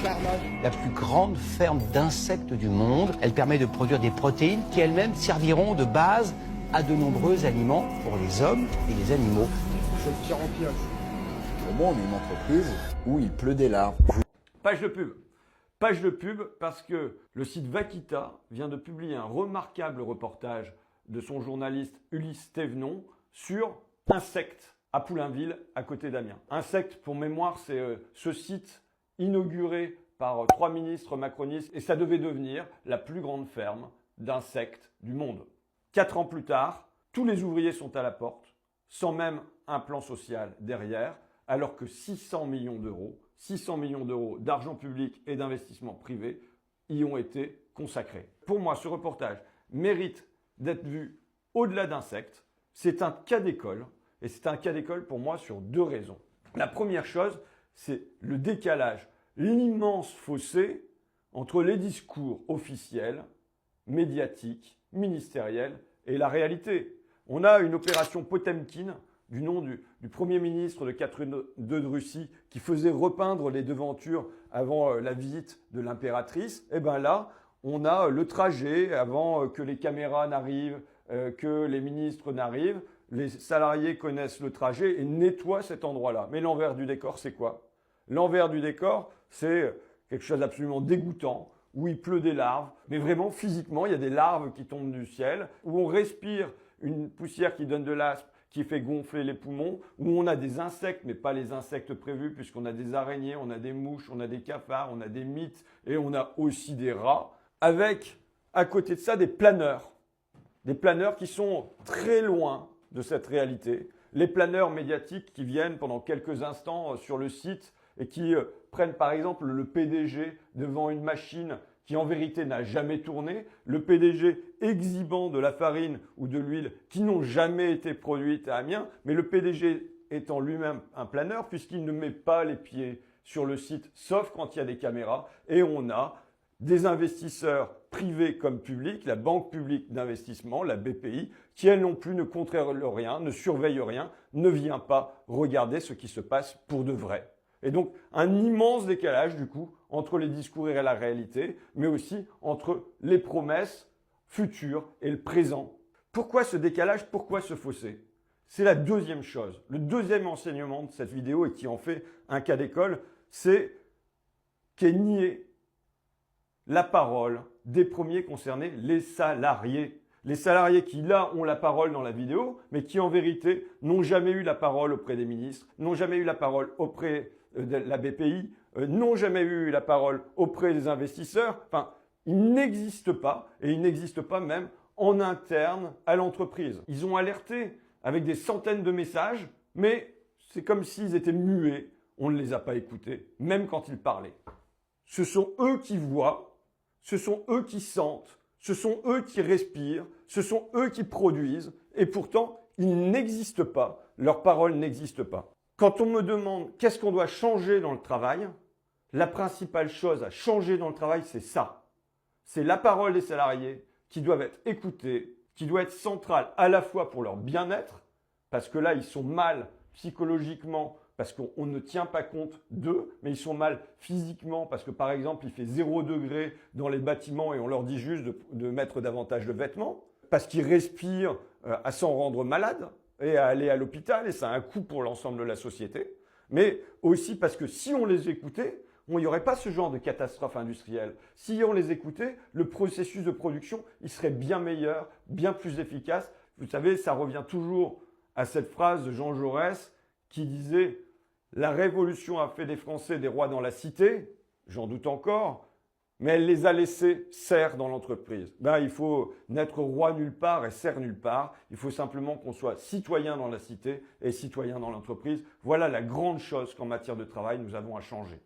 La plus grande ferme d'insectes du monde. Elle permet de produire des protéines qui elles-mêmes serviront de base à de nombreux aliments pour les hommes et les animaux. C'est le pire en pire. Au moins, on est une entreprise où il pleut des larves. Page de pub. Page de pub parce que le site Vaquita vient de publier un remarquable reportage de son journaliste Ulysse Thévenon sur Insectes à Poulainville, à côté d'Amiens. Insectes, pour mémoire, c'est ce site inauguré par 3 ministres macronistes et ça devait devenir la plus grande ferme d'insectes du monde. 4 ans plus tard, tous les ouvriers sont à la porte, sans même un plan social derrière, alors que 600 millions d'euros d'argent public et d'investissement privé y ont été consacrés. Pour moi, ce reportage mérite d'être vu au-delà d'insectes. C'est un cas d'école, et c'est un cas d'école pour moi sur 2 raisons. La première chose, c'est le décalage, l'immense fossé entre les discours officiels, médiatiques, ministériels et la réalité. On a une opération Potemkin du nom du Premier ministre de Catherine II de Russie qui faisait repeindre les devantures avant la visite de l'impératrice. Et bien là, on a le trajet avant que les caméras n'arrivent, que les ministres n'arrivent. Les salariés connaissent le trajet et nettoient cet endroit-là. Mais l'envers du décor, c'est quoi? L'envers du décor, c'est quelque chose d'absolument dégoûtant, où il pleut des larves, mais vraiment physiquement, il y a des larves qui tombent du ciel, où on respire une poussière qui donne de l'asthme, qui fait gonfler les poumons, où on a des insectes, mais pas les insectes prévus, puisqu'on a des araignées, on a des mouches, on a des cafards, on a des mites, et on a aussi des rats, avec, à côté de ça, des planeurs qui sont très loin de cette réalité, les planeurs médiatiques qui viennent pendant quelques instants sur le site et qui prennent par exemple le PDG devant une machine qui en vérité n'a jamais tourné, le PDG exhibant de la farine ou de l'huile qui n'ont jamais été produites à Amiens, mais le PDG étant lui-même un planeur puisqu'il ne met pas les pieds sur le site, sauf quand il y a des caméras, et on a des investisseurs privés comme publics, la Banque publique d'investissement, la BPI, qui elle non plus ne contrôle rien, ne surveille rien, ne vient pas regarder ce qui se passe pour de vrai. Et donc, un immense décalage, du coup, entre les discours et la réalité, mais aussi entre les promesses futures et le présent. Pourquoi ce décalage? Pourquoi ce fossé? C'est la deuxième chose. Le deuxième enseignement de cette vidéo, et qui en fait un cas d'école, c'est qu'est nié la parole des premiers concernés, les salariés. Les salariés qui, là, ont la parole dans la vidéo, mais qui, en vérité, n'ont jamais eu la parole auprès des ministres, n'ont jamais eu la parole auprès de la BPI, n'ont jamais eu la parole auprès des investisseurs. Enfin, ils n'existent pas, et ils n'existent pas même en interne à l'entreprise. Ils ont alerté avec des centaines de messages, mais c'est comme s'ils étaient muets. On ne les a pas écoutés, même quand ils parlaient. Ce sont eux qui voient, ce sont eux qui sentent, ce sont eux qui respirent, ce sont eux qui produisent, et pourtant, ils n'existent pas, leur parole n'existe pas. Quand on me demande qu'est-ce qu'on doit changer dans le travail, la principale chose à changer dans le travail, c'est ça. C'est la parole des salariés qui doivent être écoutées, qui doit être centrale à la fois pour leur bien-être, parce que là, ils sont mal psychologiquement, parce qu'on ne tient pas compte d'eux, mais ils sont mal physiquement, parce que par exemple, il fait 0 degré dans les bâtiments et on leur dit juste de mettre davantage de vêtements, parce qu'ils respirent à s'en rendre malades et à aller à l'hôpital, et ça a un coût pour l'ensemble de la société, mais aussi parce que si on les écoutait, il n'y aurait pas ce genre de catastrophe industrielle. Si on les écoutait, le processus de production, il serait bien meilleur, bien plus efficace. Vous savez, ça revient toujours à cette phrase de Jean Jaurès qui disait « La Révolution a fait des Français des rois dans la cité », j'en doute encore, mais elle les a laissés serfs dans l'entreprise. Il faut n'être roi nulle part et serf nulle part. Il faut simplement qu'on soit citoyen dans la cité et citoyen dans l'entreprise. Voilà la grande chose qu'en matière de travail, nous avons à changer.